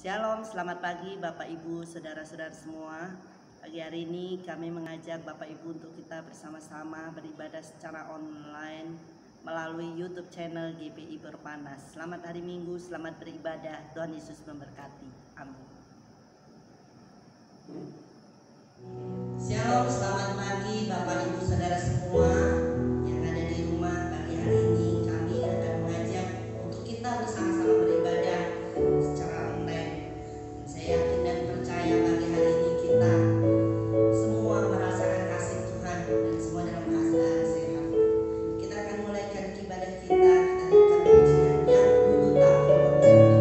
Shalom, selamat pagi Bapak Ibu, saudara-saudara semua. Pagi hari ini kami mengajak Bapak Ibu untuk kita bersama-sama beribadah secara online melalui YouTube channel GPI Berpanas. Selamat hari Minggu, selamat beribadah. Tuhan Yesus memberkati. Amin. Shalom, selamat pagi Bapak Ibu, saudara semua yang ada di rumah. Pagi hari ini kami akan mengajak untuk kita bersama-sama beribadah secara online. Saya yakin dan percaya pagi hari ini kita semua merasakan kasih Tuhan dan semua dalam keadaan sehat. Kita akan mulaikan ibadah kita dengan pujian yang dulu tak berhenti.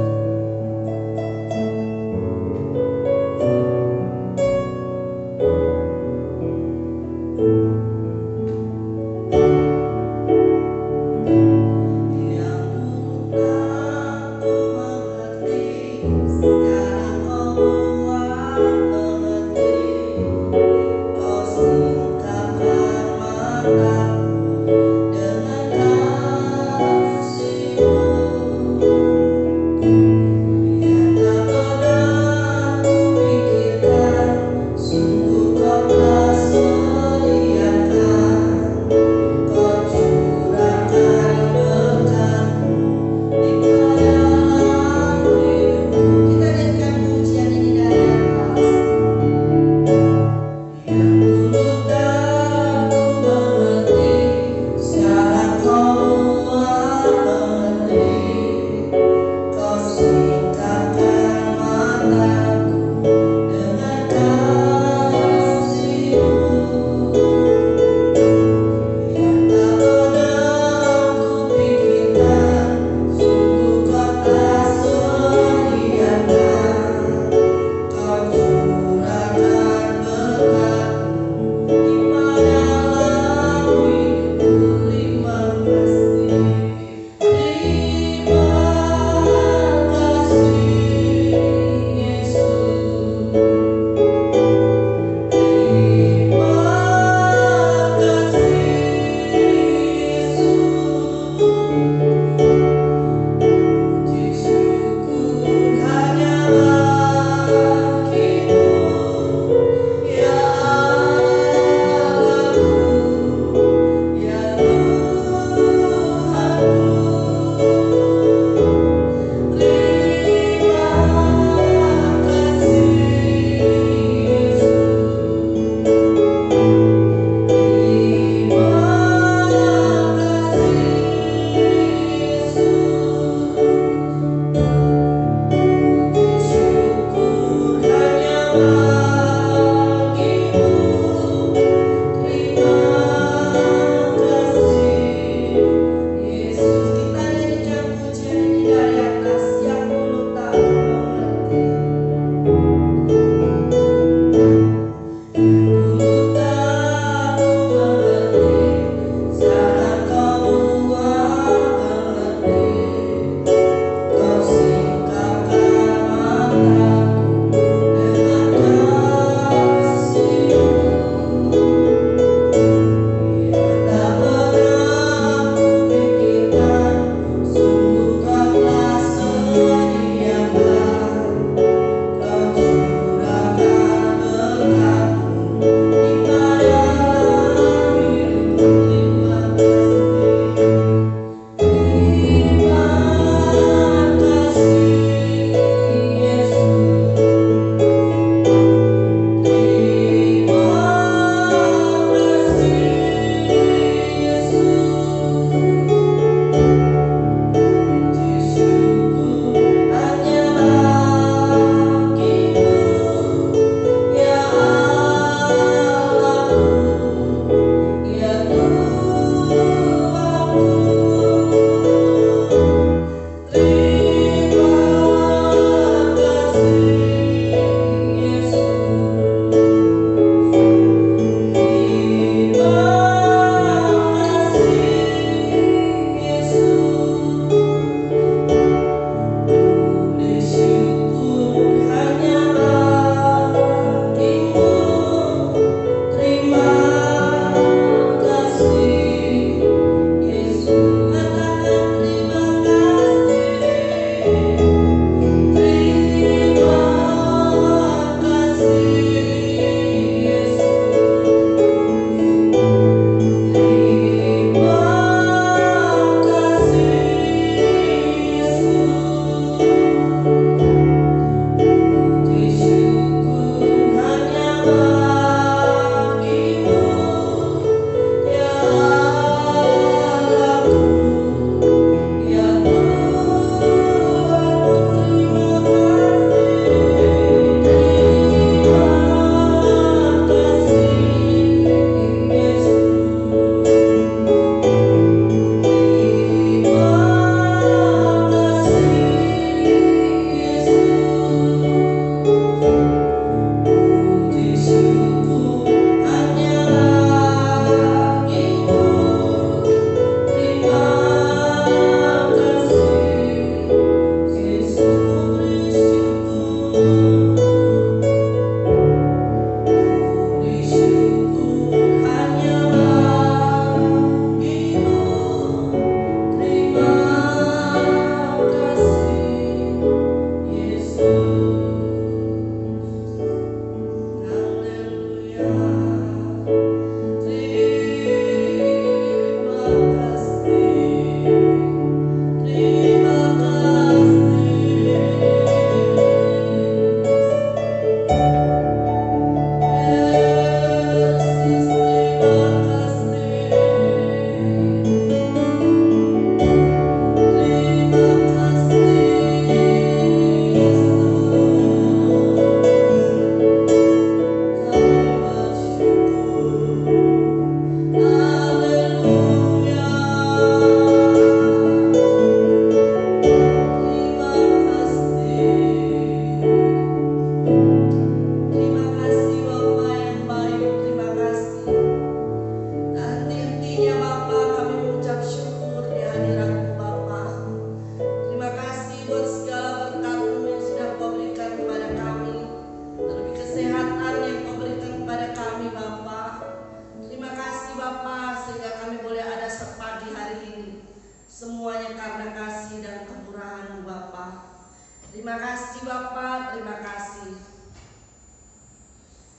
kasih Bapa, terima kasih.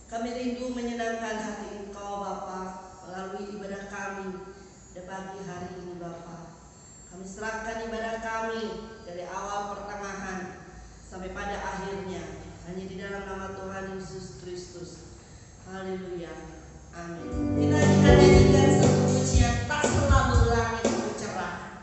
Kami rindu menyenangkan hati Engkau Bapa melalui ibadah kami pada pagi hari ini Bapa. Kami serahkan ibadah kami dari awal pertengahan sampai pada akhirnya hanya di dalam nama Tuhan Yesus Kristus. Haleluya. Amin. Kita akan nyanyikan satu pujian tak selalu langit bercerah.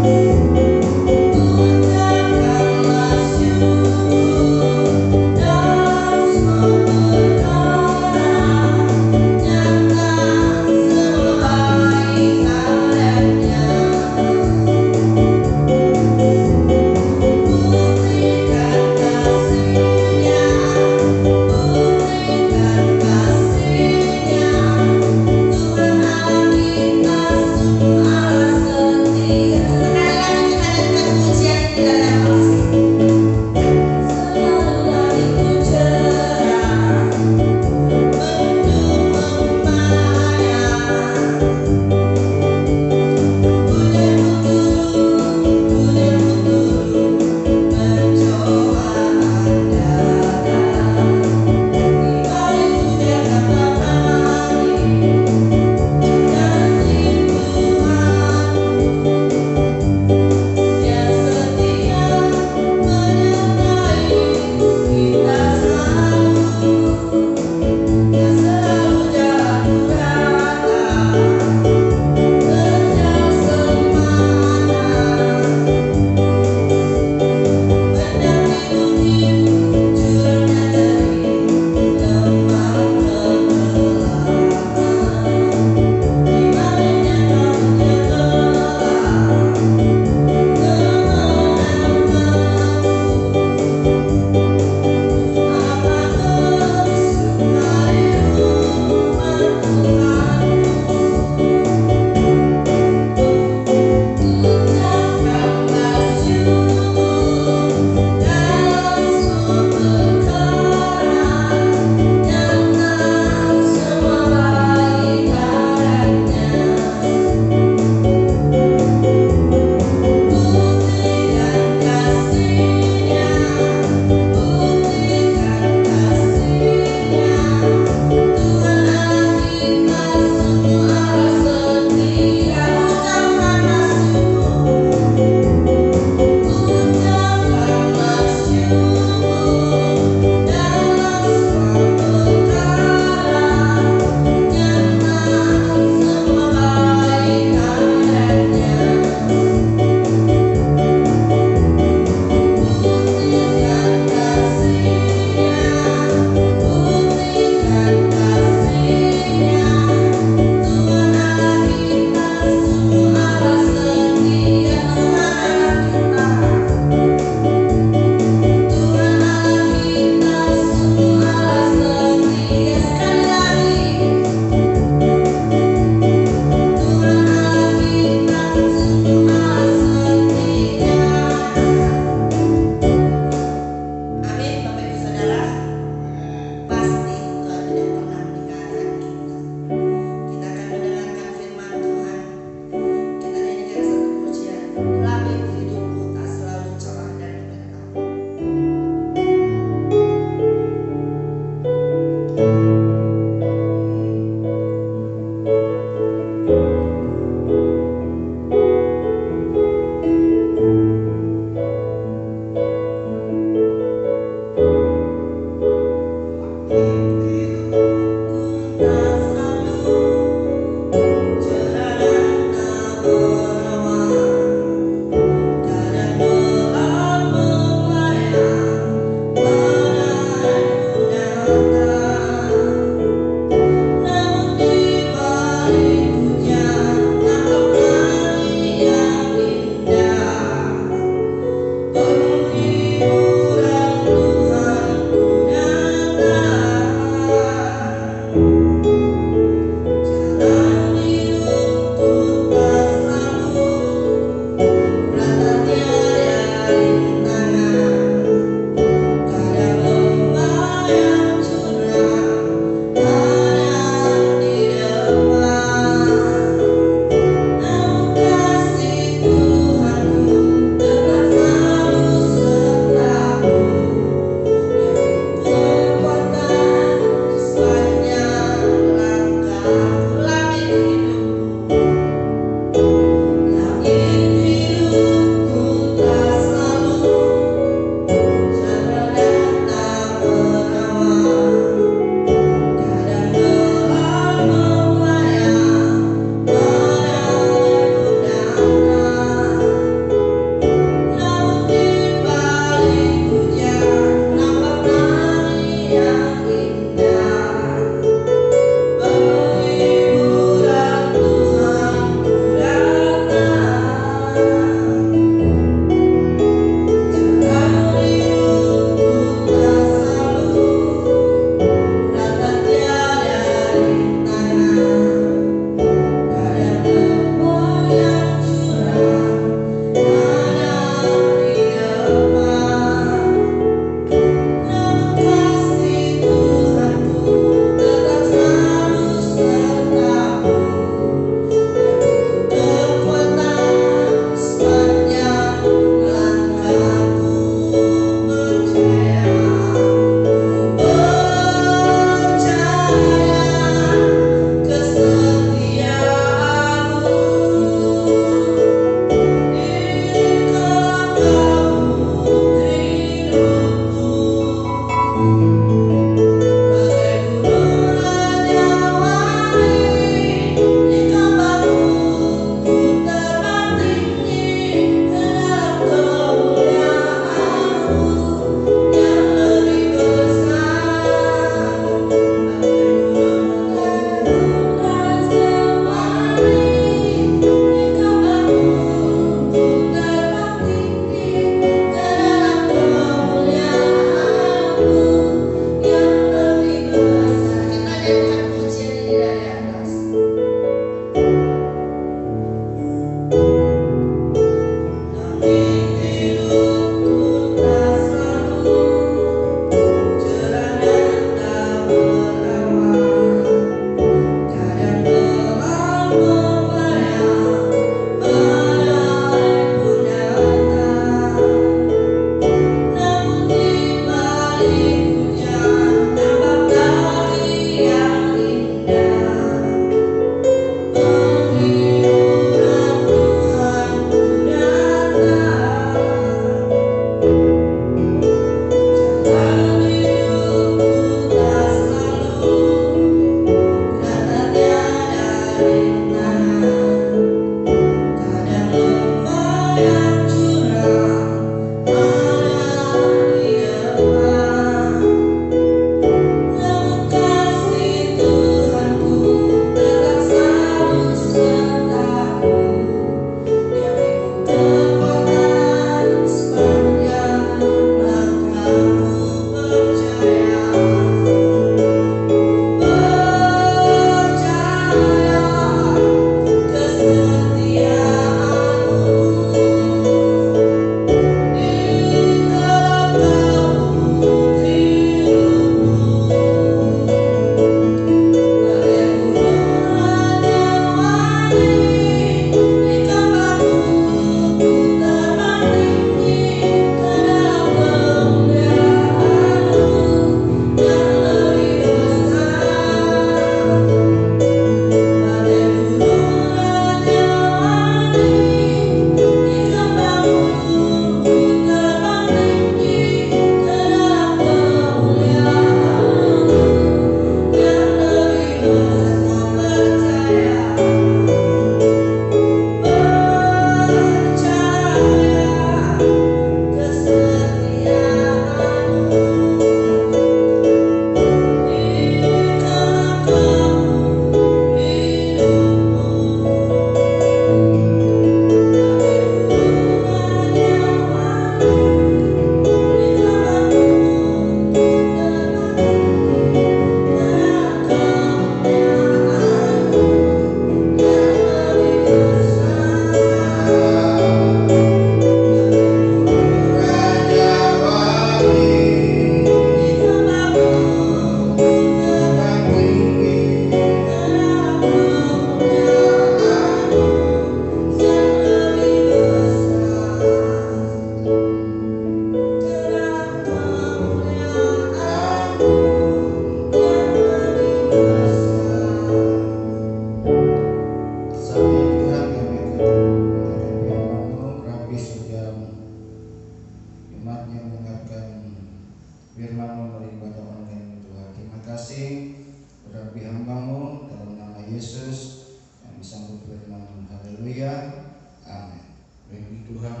Yesus. Kami sambut firman. Haleluya. Amin. Bagi Tuhan,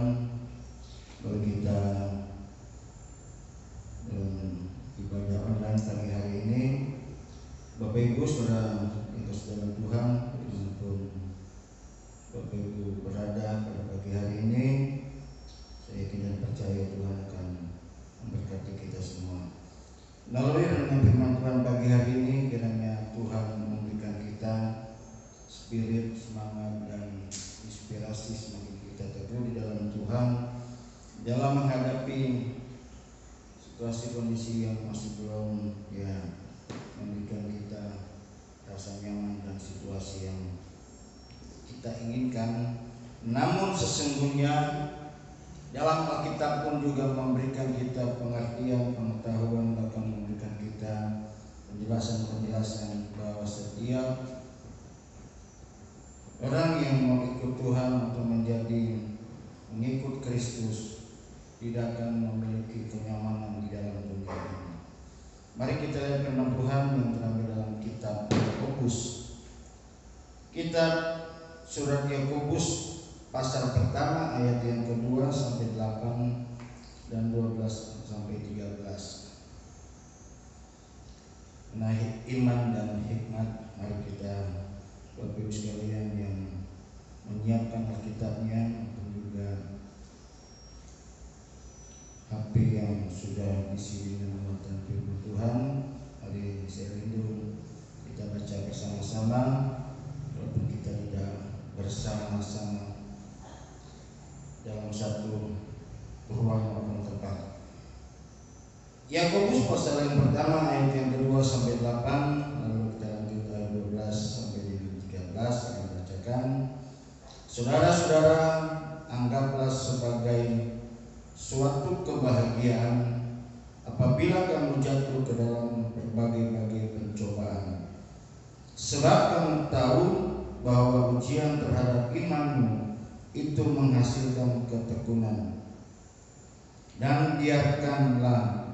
bagi kita dalam ibadah online pagi hari ini, Bapak Ibu saudara yang kasih dalam Tuhan, dimanapun Bapak Ibu berada pada pagi hari ini, saya yakin dan percaya Tuhan akan memberkati kita semua. Melalui renungan firman Tuhan pagi hari ini, kiranya Tuhan memberikan kita spirit, semangat, dan inspirasi semakin kita teguh di dalam Tuhan dalam menghadapi situasi kondisi yang masih belum memberikan kita rasa nyaman dan situasi yang kita inginkan. Namun sesungguhnya dalam Alkitab pun juga memberikan kita pengertian, pengetahuan, bahkan memberikan kita penjelasan-penjelasan bahwa setiap orang yang mau ikut Tuhan atau menjadi mengikut Kristus tidak akan memiliki kenyamanan di dalam dunia ini. Mari kita lihat firman Tuhan yang terambil dalam kitab Yakobus. Kitab surat Yakobus pasal pertama ayat yang kedua sampai 8 dan 12 sampai 13. Nah, iman dan hikmat, mari kita Bapak Ibu sekalian yang menyiapkan Alkitabnya maupun juga HP yang sudah diisi dengan muatan firman Tuhan, mari saya rindu kita baca bersama-sama walaupun kita tidak bersama-sama dalam satu ruang maupun tempat. Yakobus pasal yang pertama ayat yang kedua sampai 8, lalu kita lanjut ayat 12 sampai 13 yang bacakan. Saudara-saudara, anggaplah sebagai suatu kebahagiaan apabila kamu jatuh ke dalam berbagai-bagai pencobaan, sebab kamu tahu bahwa ujian terhadap imanmu itu menghasilkan ketekunan. Dan biarkanlah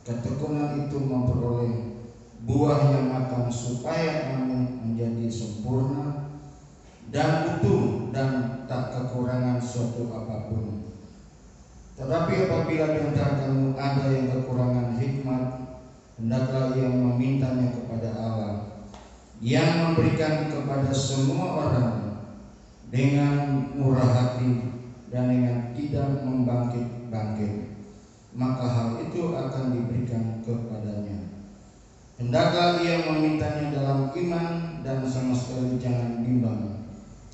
ketekunan itu memperoleh buah yang matang supaya kamu menjadi sempurna dan utuh dan tak kekurangan suatu apapun. Tetapi apabila di antara kamu ada yang kekurangan hikmat, hendaklah ia memintanya kepada Allah, yang memberikan kepada semua orang dengan murah hati dan dengan tidak membangkit-bangkit, maka hal itu akan diberikan kepadanya. Hendaklah ia memintanya dalam iman dan sama sekali jangan bimbang.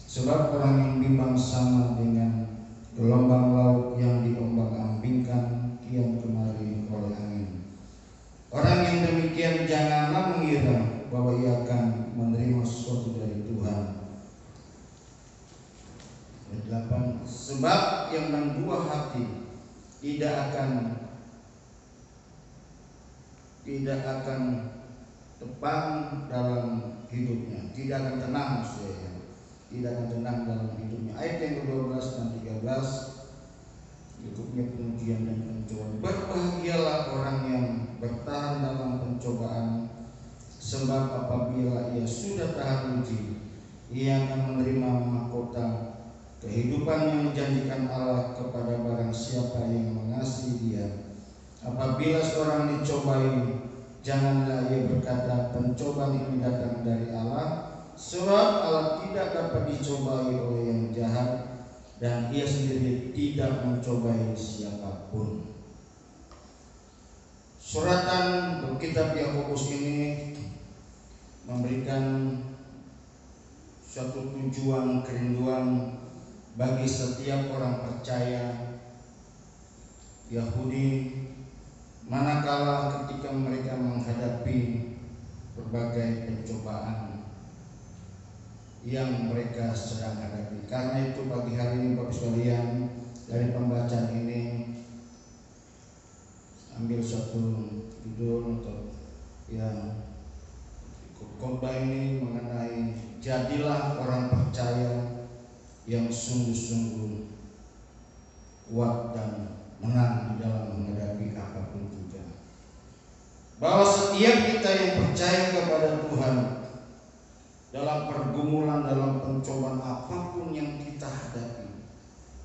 Sebab orang yang bimbang sama dengan gelombang laut yang diombang-ambingkan kian kemari oleh angin. Orang yang demikian janganlah mengira bahwa ia akan menerima sesuatu dari Tuhan. Ayat 8. Sebab yang mendua hati tidak akan tepang dalam hidupnya, tidak akan tenang maksudnya. Tidak akan tenang dalam hidupnya. Ayat yang ke-12 dan 13 berikutnya pengujian dan pencobaan. Berbahagialah orang yang bertahan dalam pencobaan, sebab apabila ia sudah tahan uji, ia akan menerima mahkota kehidupan yang dijanjikan Allah kepada barang siapa yang mengasihi Dia. Apabila seorang dicobai, janganlah ia berkata pencobaan ini datang dari Allah, sebab Allah tidak dapat dicobai oleh yang jahat, dan ia sendiri tidak mencobai siapapun. Suratan kitab Yakobus ini memberikan suatu tujuan, kerinduan bagi setiap orang percaya Yahudi, manakala ketika mereka menghadapi berbagai pencobaan yang mereka sedang hadapi. Karena itu pagi hari ini Bapak sekalian, dari pembacaan ini ambil satu judul atau khotbah ini mengenai jadilah orang percaya yang sungguh-sungguh kuat dan menang di dalam menghadapi apapun juga. Bahwa setiap kita yang percaya kepada Tuhan dalam pergumulan, dalam pencobaan apapun yang kita hadapi,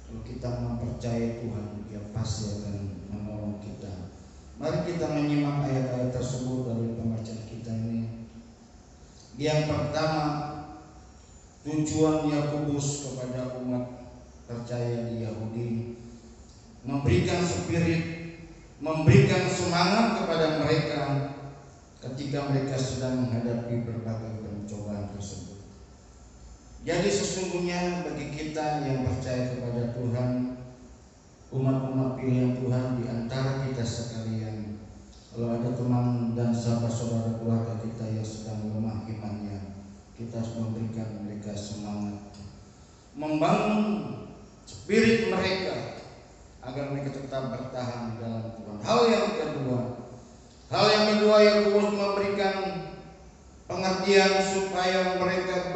kalau kita mempercayai Tuhan, Dia pasti akan menolong kita. Mari kita menyimak ayat-ayat tersebut dari pembacaan kita ini. Yang pertama, tujuan Yakobus kepada umat percaya di Yahudi, memberikan spirit, memberikan semangat kepada mereka ketika mereka sedang menghadapi berbagai pencobaan tersebut. Jadi sesungguhnya bagi kita yang percaya kepada Tuhan, umat-umat pilihan Tuhan di antara kita sekalian, kalau ada teman dan sahabat saudara keluarga kita yang sedang lemah imannya, kita harus memberikan mereka semangat, membangun spirit mereka agar mereka tetap bertahan di dalam Tuhan. Hal yang kedua, Yakobus memberikan pengertian supaya mereka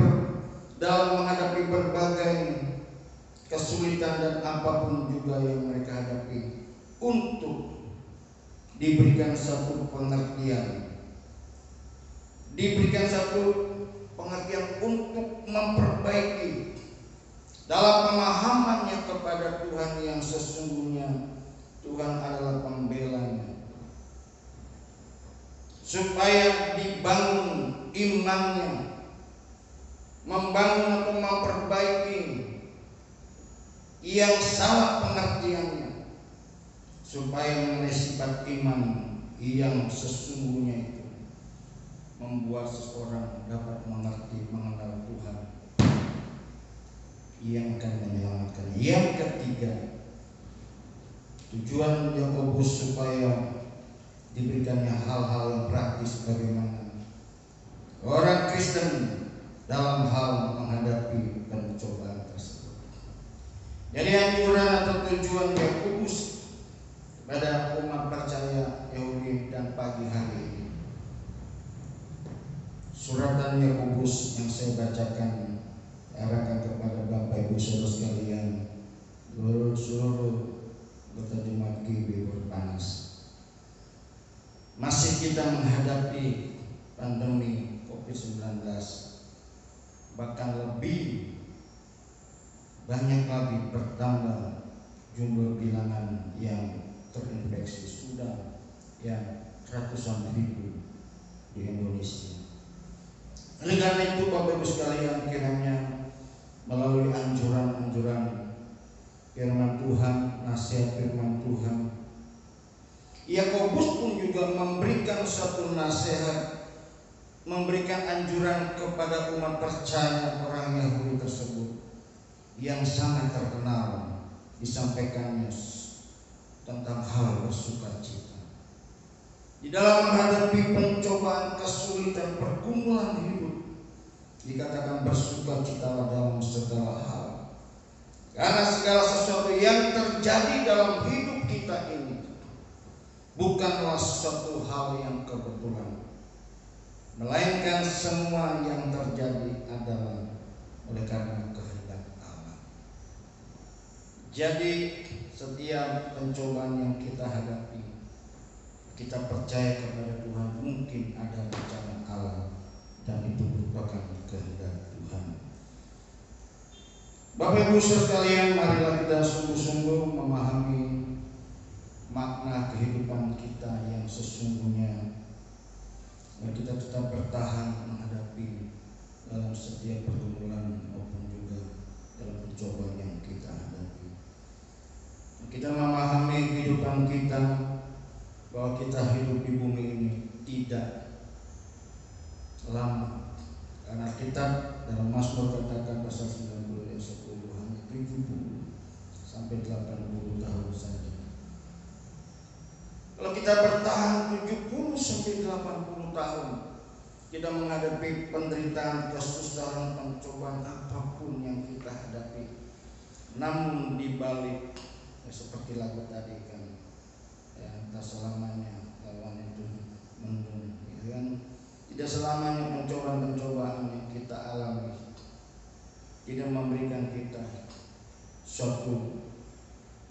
dalam menghadapi berbagai kesulitan dan apapun juga yang mereka hadapi, untuk diberikan satu pengertian, untuk memperbaiki dalam pemahamannya kepada Tuhan yang sesungguhnya Tuhan adalah pembelanya, supaya dibangun imannya, membangun atau memperbaiki yang salah pengertiannya, supaya mengenai sifat iman yang sesungguhnya itu membuat seseorang dapat mengerti, mengenal Tuhan yang akan menyelamatkan. Yang ketiga, tujuan Yakobus supaya diberikannya hal-hal yang praktis bagaimana orang Kristen dalam hal menghadapi pencobaan tersebut. Jadi anjuran atau tujuan Yakobus pada umat percaya Yahudi dan pagi hari ini, suratan Yakobus yang saya bacakan arahkan kepada Bapak Ibu Saudara sekalian, seluruh anggota jemaat GB Berpanas. Masih kita menghadapi pandemi COVID-19, bahkan lebih banyak lagi bertambah jumlah bilangan yang terinfeksi, sudah yang ratusan ribu di Indonesia. Oleh karena itu Bapak Ibu sekalian, kiranya melalui anjuran-anjuran firman Tuhan, nasihat firman Tuhan, Yakobus pun juga memberikan satu nasihat, memberikan anjuran kepada umat percaya orang Yahudi tersebut yang sangat terkenal disampaikannya tentang hal bersukacita. Di dalam menghadapi pencobaan, kesulitan, pergumulan hidup, dikatakan bersukacitalah dalam segala hal, karena segala sesuatu yang terjadi dalam hidup kita ini bukanlah suatu hal yang kebetulan, melainkan semua yang terjadi adalah oleh karena kehendak Allah. Jadi setiap pencobaan yang kita hadapi, kita percaya kepada Tuhan, mungkin ada rencana Allah dan itu merupakan kehendak Tuhan. Bapak Ibu sekalian, marilah kita sungguh-sungguh memahami makna kehidupan kita yang sesungguhnya, dan kita tetap bertahan menghadapi dalam setiap pergumulan maupun juga dalam pencobaan yang kita hadapi. Kita memahami kehidupan kita, bahwa kita hidup di bumi ini tidak lama, karena kita dalam Mazmur katakan pasal 90 ayat 10 hanya 70 sampai 80 tahun saja. Kalau kita bertahan 70 sampai 80 tahun, kita menghadapi penderitaan, kesusahan, pencobaan apapun yang kita hadapi, namun di balik seperti lagu tadi kan, ya, tak selamanya lawan itu mendung, ya kan? Tidak selamanya pencobaan-pencobaan yang kita alami tidak memberikan kita suatu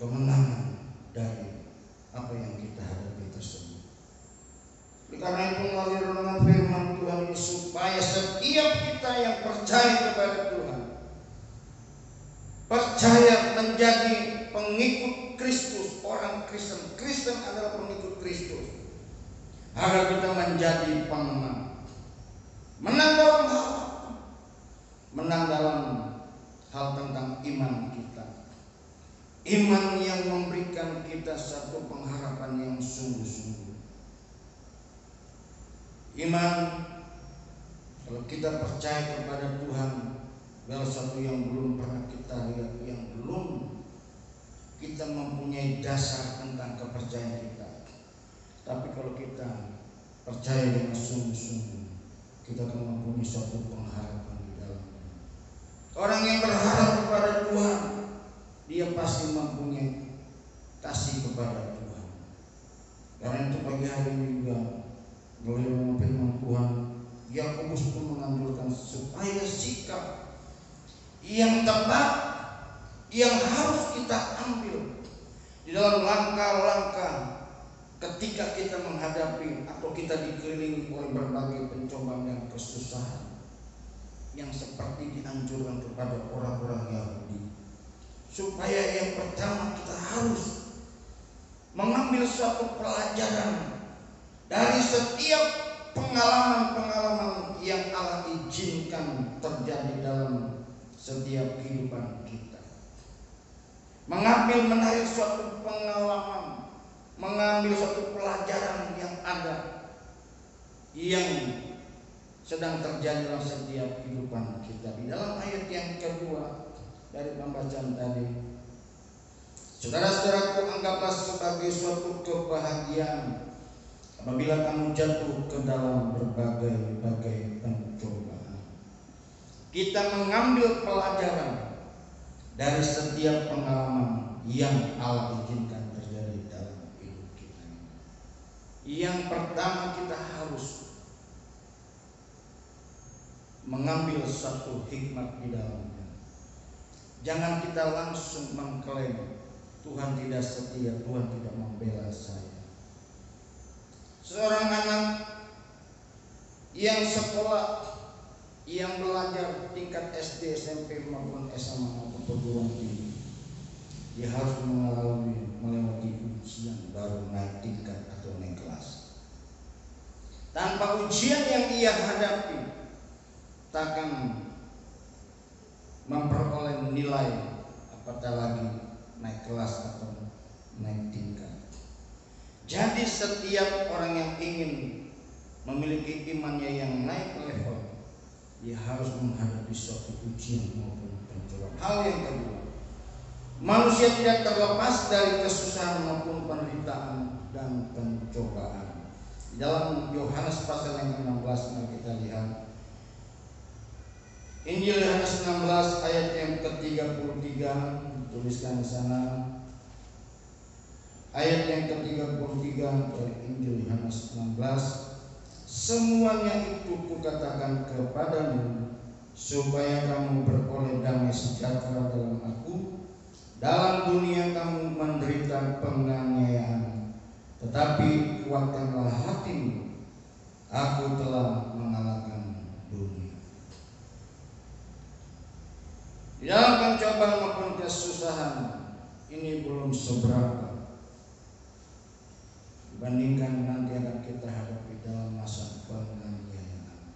kemenangan dari apa yang kita hadapi tersebut. Karena itu melalui renungan firman Tuhan ini, supaya setiap kita yang menjadi pengikut Kristus, orang Kristen. Kristen adalah pengikut Kristus. Agar kita menjadi pemenang. Menang dalam hal apa? Menang dalam hal tentang iman kita. Iman yang memberikan kita satu pengharapan yang sungguh-sungguh. Iman, kalau kita percaya kepada Tuhan, adalah satu yang belum pernah kita lihat, yang belum kita mempunyai dasar tentang kepercayaan kita. Tapi kalau kita percaya dengan sungguh-sungguh, kita akan mempunyai suatu pengharapan di dalamnya. Orang yang berharap kepada Tuhan, dia pasti mempunyai kasih kepada Tuhan. Karena itu pagi hari ini juga melalui firman Tuhan, Yakobus pun menganjurkan supaya sikap yang tepat yang harus kita ambil di dalam langkah-langkah ketika kita menghadapi atau kita dikelilingi oleh berbagai pencobaan dan kesusahan yang seperti dianjurkan kepada orang-orang Yahudi. Supaya yang pertama kita harus mengambil suatu pelajaran dari setiap pengalaman-pengalaman yang Allah izinkan terjadi dalam setiap kehidupan kita. Mengambil menarik suatu pengalaman, mengambil suatu pelajaran yang ada, yang sedang terjadi dalam setiap kehidupan kita. Di dalam ayat yang kedua dari pembacaan tadi, saudara-saudaraku, anggaplah sebagai suatu kebahagiaan apabila kamu jatuh ke dalam berbagai pencobaan. Kita mengambil pelajaran dari setiap pengalaman yang Allah izinkan terjadi dalam hidup kita. Yang pertama, kita harus mengambil satu hikmat di dalamnya. Jangan kita langsung mengklaim Tuhan tidak setia, Tuhan tidak membela saya. Seorang anak yang sekolah, yang belajar tingkat SD, SMP maupun SMA maupun perguruan tinggi, dia harus melewati ujian baru naik tingkat atau naik kelas. Tanpa ujian yang ia hadapi, takkan memperoleh nilai, apatah lagi naik kelas atau naik tingkat. Jadi setiap orang yang ingin memiliki imannya yang naik level, dia harus menghadapi suatu ujian maupun pencobaan. Hal yang kedua, manusia tidak terlepas dari kesusahan maupun penderitaan dan pencobaan. Di dalam Yohanes pasal yang ke-16 kita lihat Injil Yohanes 16 ayat yang ke-33, tuliskan di sana. Ayat yang ke-33 dari Injil Yohanes 16, semuanya itu kukatakan kepadamu supaya kamu beroleh damai sejahtera dalam aku. Dalam dunia kamu menderita penganiayaan, tetapi kuatkanlah hatimu, aku telah mengalahkan dunia. Di dalam pencobaan maupun kesusahan ini belum seberapa dibandingkan nanti akan kita hadapi dalam masa penganiayaan.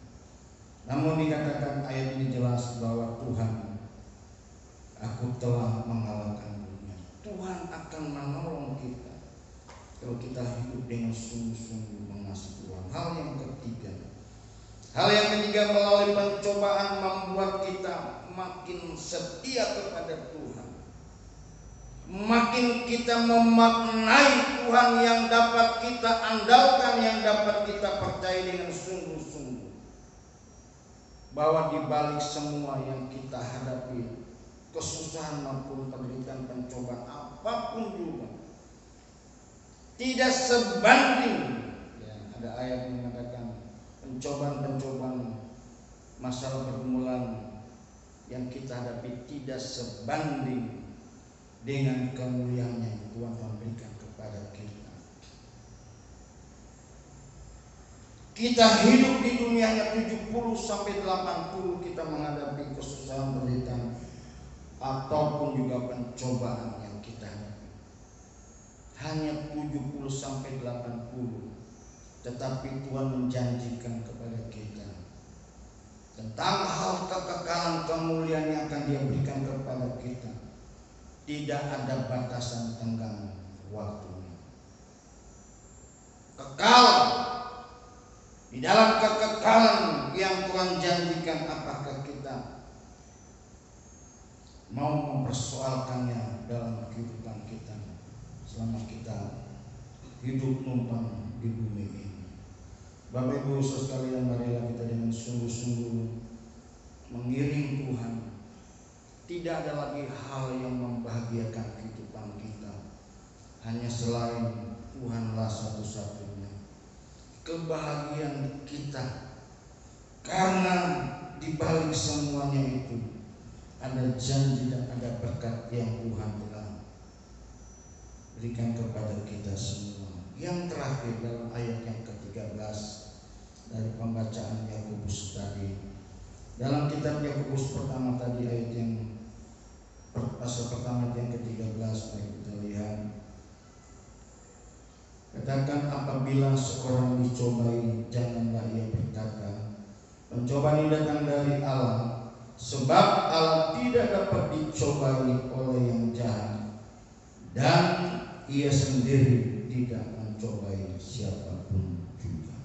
Namun dikatakan ayat ini jelas bahwa Tuhan, aku telah mengalahkan dunia. Tuhan akan menolong kita kalau kita hidup dengan sungguh-sungguh mengasihi Tuhan. Hal yang ketiga, melalui pencobaan membuat kita makin setia kepada Tuhan. Makin kita memaknai Tuhan yang dapat kita andalkan, yang dapat kita percaya dengan sungguh-sungguh. Bahwa di balik semua yang kita hadapi, kesusahan maupun penderitaan, pencobaan apapun juga, tidak sebanding. Ada ayat yang mengatakan pencobaan-pencobaan, masalah pergumulan yang kita hadapi tidak sebanding dengan kemuliaan yang Tuhan memberikan kepada kita. Kita hidup di dunia hanya 70 sampai 80 kita menghadapi kesusahan, penderitaan ataupun juga pencobaan. pencobaan yang kita hadapi. Hanya 70 sampai 80. Tetapi Tuhan menjanjikan kepada kita tentang hal kekekalan kemuliaan yang akan Dia berikan kepada kita. Tidak ada batasan tenggang waktunya. Kekal. Di dalam kekekalan yang Tuhan janjikan, apakah kita mau mempersoalkannya dalam kehidupan kita selama kita hidup numpang di bumi ini? Bapak Ibu sekalian, marilah kita dengan sungguh-sungguh mengiring Tuhan. Tidak ada lagi hal yang membahagiakan kehidupan kita hanya selain Tuhanlah satu-satunya kebahagiaan kita. Karena di balik semuanya itu ada janji dan ada berkat yang Tuhan telah berikan kepada kita semua. Yang terakhir dalam ayat yang ke-13 dari pembacaan Yakobus tadi, dalam kitab Yakobus pertama tadi, ayat yang pasal pertama yang ke-13, mari kita lihat. Katakan, apabila seorang dicobai, janganlah ia berkata, pencobaan ini datang dari Allah, sebab Allah tidak dapat dicobai oleh yang jahat, dan Ia sendiri tidak mencobai siapapun juga.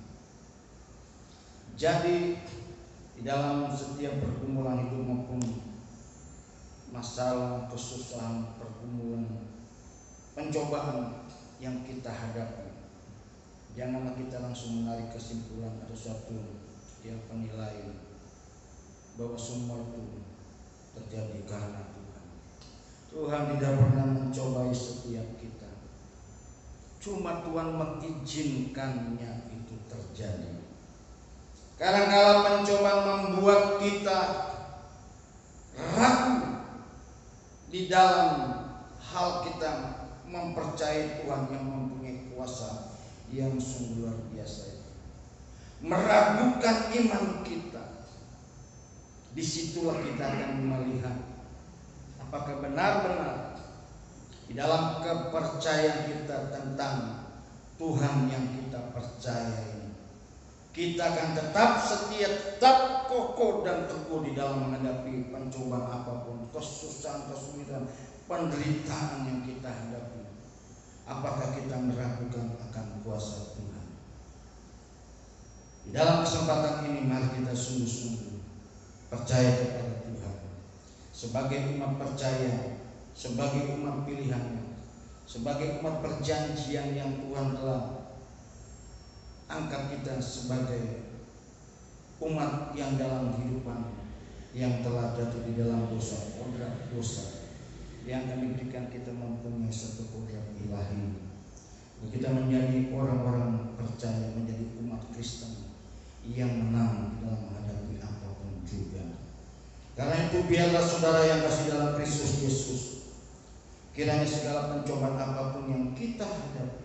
Jadi di dalam setiap pergumulan hidup maupun masalah, kesusahan, pergumulan, pencobaan yang kita hadapi, janganlah kita langsung menarik kesimpulan atau suatu penilaian bahwa semua itu terjadi karena Tuhan. Tuhan tidak pernah mencobai setiap kita. Cuma Tuhan mengizinkannya itu terjadi. Kadang-kala pencobaan membuat kita ragu di dalam hal kita mempercayai Tuhan yang mempunyai kuasa yang sungguh luar biasa itu. Meragukan iman kita. Disitulah kita akan melihat apakah benar-benar di dalam kepercayaan kita tentang Tuhan yang kita percayai, kita akan tetap setia, tetap kokoh dan teguh di dalam menghadapi pencobaan apapun, kesusahan, kesulitan, penderitaan yang kita hadapi. Apakah kita meragukan akan kuasa Tuhan? Di dalam kesempatan ini mari kita sungguh-sungguh percaya kepada Tuhan sebagai umat percaya, sebagai umat pilihan, sebagai umat perjanjian yang Tuhan telah angkat kita sebagai umat yang dalam kehidupan yang telah jatuh di dalam dosa, kodrat dosa, yang akan diberikan kita mempunyai satu kodrat ilahi. Kita menjadi orang-orang percaya, menjadi umat Kristen yang menang di dalam menghadapi apapun juga. Karena itu biarlah saudara yang kasih dalam Kristus Yesus, kiranya segala pencobaan apapun yang kita hadapi,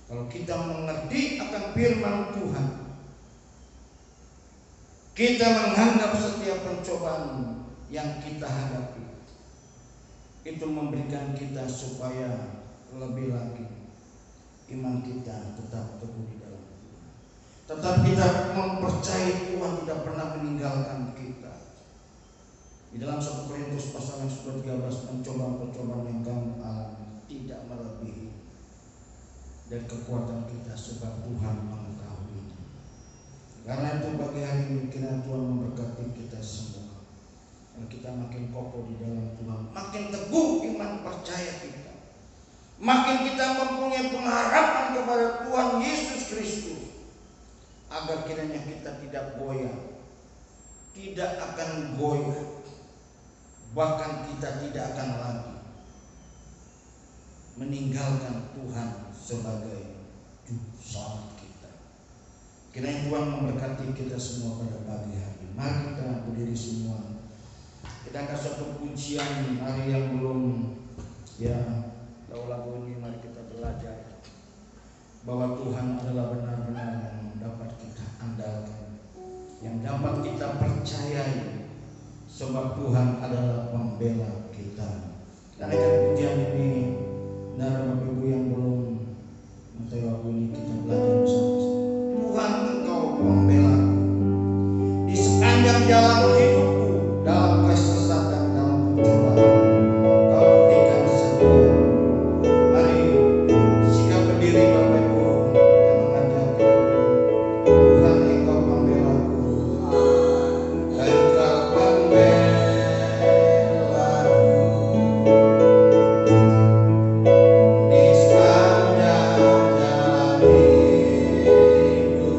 kalau kita mengerti akan firman Tuhan, kita menganggap setiap pencobaan yang kita hadapi itu memberikan kita supaya lebih lagi iman kita tetap teguh di dalam Tuhan. Tetap kita mempercayai Tuhan tidak pernah meninggalkan kita. Di dalam 1 Korintus pasal yang ke-13, pencobaan-pencobaan yang kamu alami tidak melebihi dari kekuatan kita, sebab Tuhan mengetahui. Karena itu bagi hari ini kiranya Tuhan memberkati kita semua. Dan kita makin kokoh di dalam Tuhan, makin teguh iman percaya kita, makin kita mempunyai pengharapan kepada Tuhan Yesus Kristus, agar kiranya kita tidak goyah, tidak akan goyah, bahkan kita tidak akan lagi meninggalkan Tuhan sebagai juru selamat kita. Kiranya Tuhan memberkati kita semua pada pagi hari. Mari kita berdiri semua. Kita akan suatu pujian hari yang belum tahu lagu ini. Mari kita belajar bahwa Tuhan adalah benar-benar yang dapat kita andalkan, yang dapat kita percayai, sebab Tuhan adalah pembela kita. Dan ikan pujian ini, dan Bapak Ibu yang belum mengetahui waktu ini kita belajar bersama. Tuhan, Engkau pembelaku di sepanjang jalan hidupku, dalam kesesatan, dalam pencobaan. Kau berikan setia. Mari sikap berdiri Bapak Ibu yang mengajak kita. Tuhan, Engkau pembelaku, Engkau pembelaku. Di sepanjang jalan hidupku,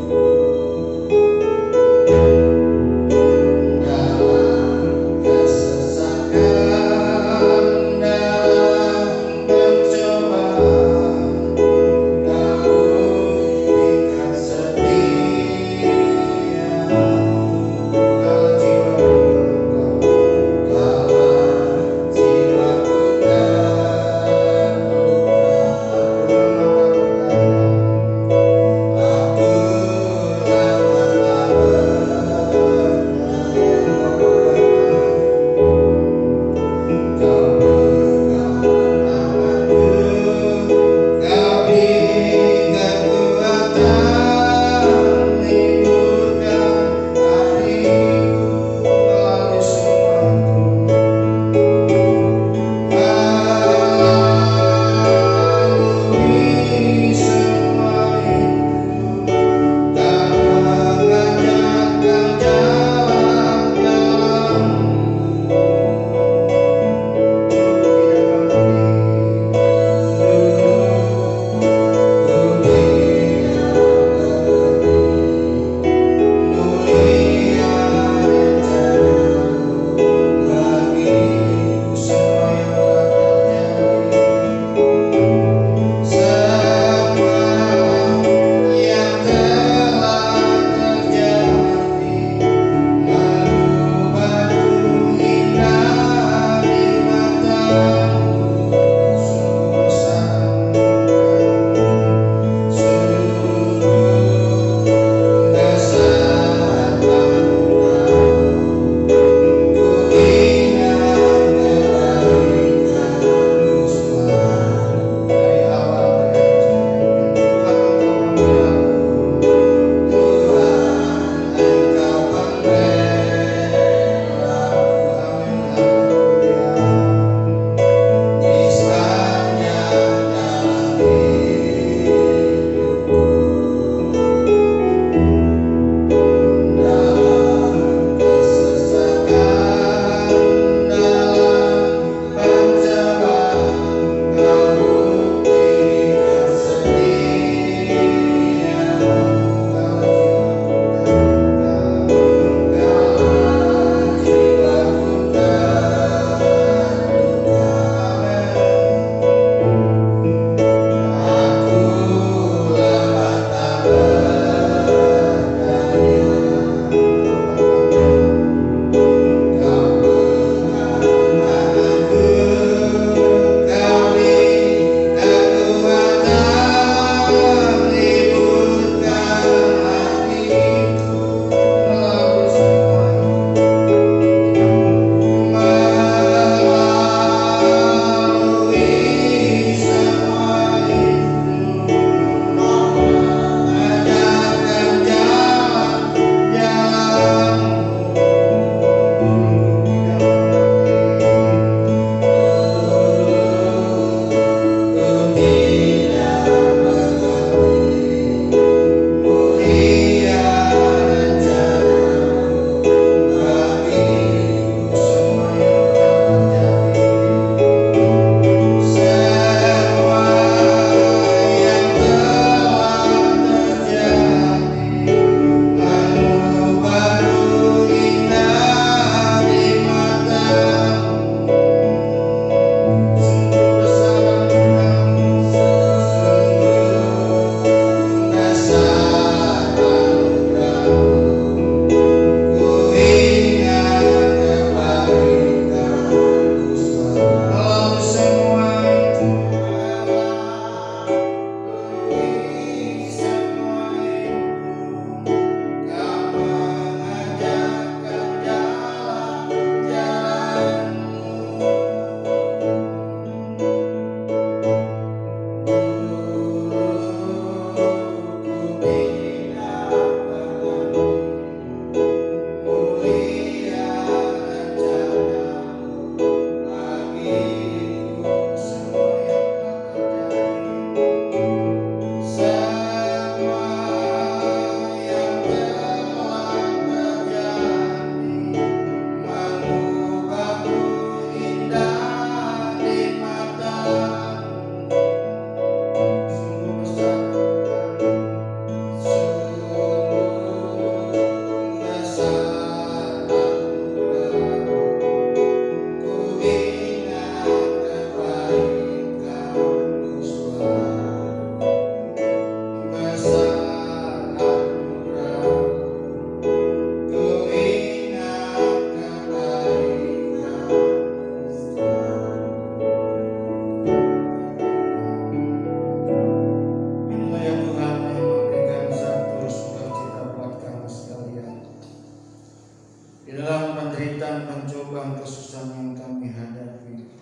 keadaan pencobaan kesusahan yang kami hadapi.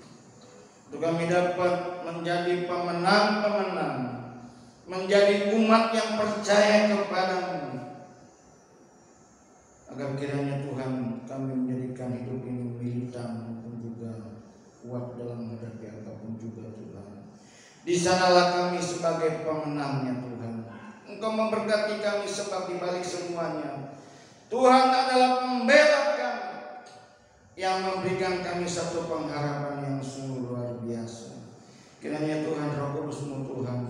Untuk kami dapat menjadi pemenang-pemenang, menjadi umat yang percaya kepadamu, agar kiranya Tuhan kami menjadikan hidup ini militan maupun juga kuat dalam menghadapi apapun juga Tuhan. Di sanalah kami sebagai pemenangnya Tuhan. Engkau memberkati kami sebab di balik semuanya Tuhan adalah pembela kami yang memberikan kami satu pengharapan yang sungguh luar biasa. Kiranya Tuhan Roh Kudus-Mu Tuhan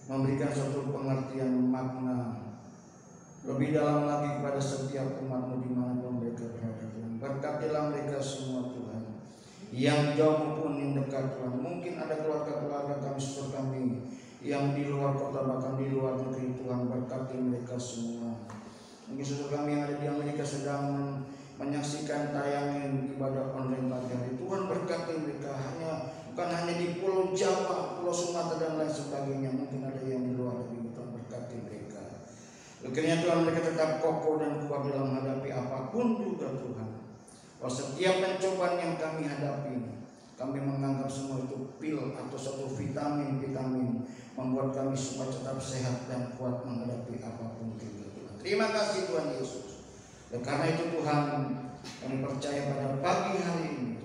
memberikan suatu pengertian makna lebih dalam lagi kepada setiap umat-Mu dimanapun mereka berada Tuhan. Berkatilah mereka semua Tuhan, yang jauh maupun yang dekat Tuhan. Mungkin ada keluarga-keluarga kami, saudara kami yang di luar kota bahkan di luar negeri Tuhan, berkati mereka semua. Mungkin saudara kami yang ada di Amerika sedang menyaksikan tayangan ibadah online pagi hari, Tuhan berkati mereka, bukan hanya di Pulau Jawa, Pulau Sumatera dan lain sebagainya. Mungkin ada yang di luar negeri, Tuhan berkati mereka. Kiranya Tuhan mereka tetap kokoh dan kuat dalam menghadapi apapun juga Tuhan. Bahwa setiap pencobaan yang kami hadapi, kami menganggap semua itu pil atau satu vitamin membuat kami semua tetap sehat dan kuat menghadapi apapun juga Tuhan. Terima kasih Tuhan Yesus. Dan karena itu Tuhan, kami percaya pada pagi hari ini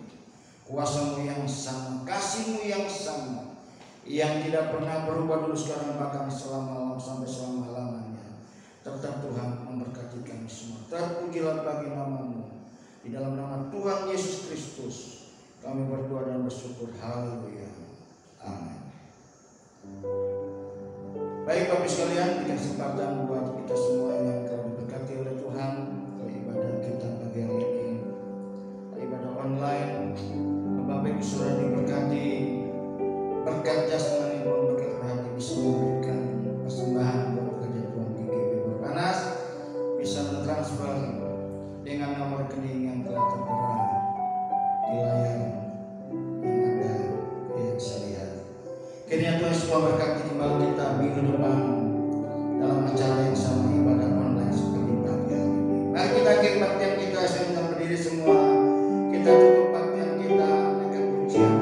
kuasa-Mu yang sama, kasih-Mu yang sama, yang tidak pernah berubah dulu sekarang bahkan sampai selama-lamanya, tetap Tuhan memberkati kami semua. Terpujilah bagi nama-Mu. Di dalam nama Tuhan Yesus Kristus kami berdoa dan bersyukur. Haleluya. Amin. Baik Bapak sekalian, berikan kesempatan buat kita semua yang telah diberkati oleh Tuhan ke ibadah kita pagi hari ini, ibadah online. Bapak Ibu sudah diberkati berkat jasmani maupun berkat rohani, bisa memberikan persembahan buat pekerja Tuhan GGB Berpanas, bisa mentransfer dengan nomor rekening yang telah tertera di layar yang ada yang saya lihat. Kiranya Tuhan semua berkati kembali kita minggu depan dalam acara yang sama, ibadah online seperti pagi hari ini. Mari kita akhiri baktian kita, saya minta berdiri semua, kita tutup baktian kita dengan pujian.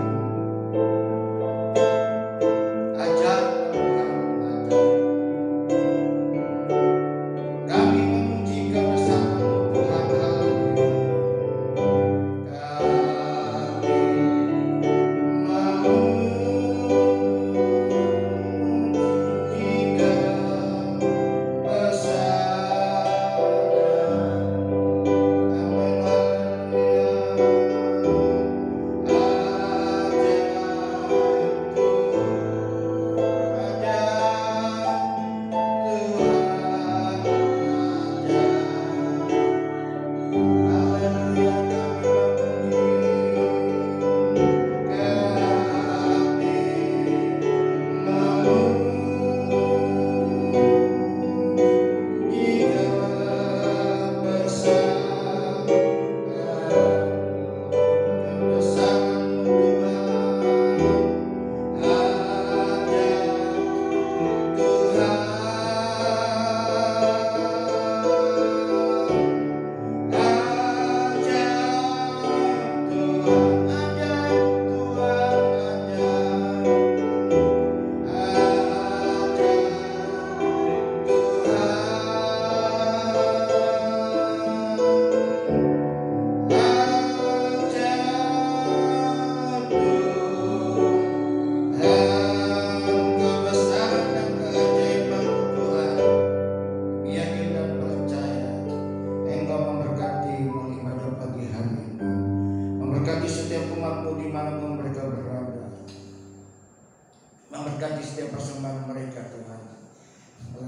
Memberkati setiap persembahan mereka Tuhan.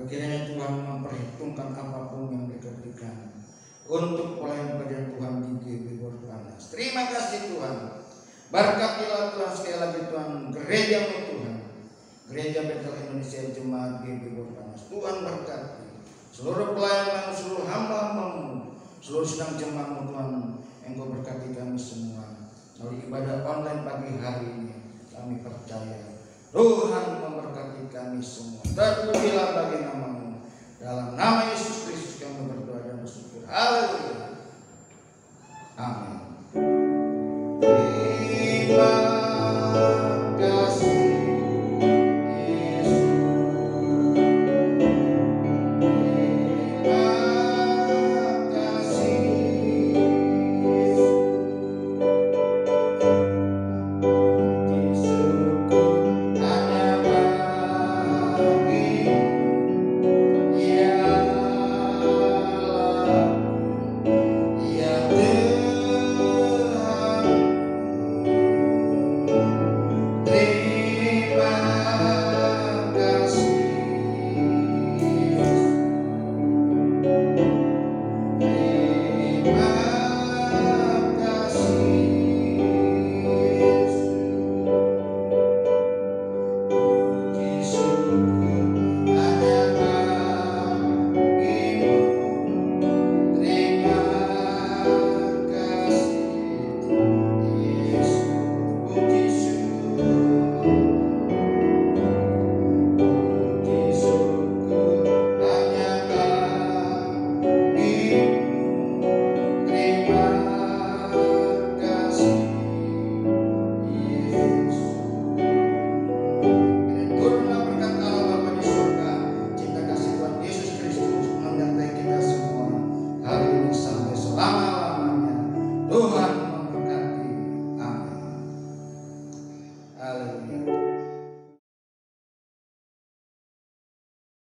Kiranya Tuhan memperhitungkan apapun yang mereka berikan untuk pelayanan pekerjaan Tuhan di GGB Berpanas. Terima kasih Tuhan. Berkatilah Tuhan sekali lagi Tuhan gereja-Mu Tuhan, Gereja Betel Indonesia Jemaat GGB Berpanas. Tuhan berkati seluruh pelayanan, seluruh hamba-Mu, seluruh sedang jemaat-Mu Tuhan. Engkau berkati kami semua. Melalui ibadah online pagi hari ini kami percaya Tuhan memberkati kami semua. Terpujilah bagi nama-Mu. Dalam nama Yesus Kristus kami berdoa dan bersyukur. Haleluya. Amin.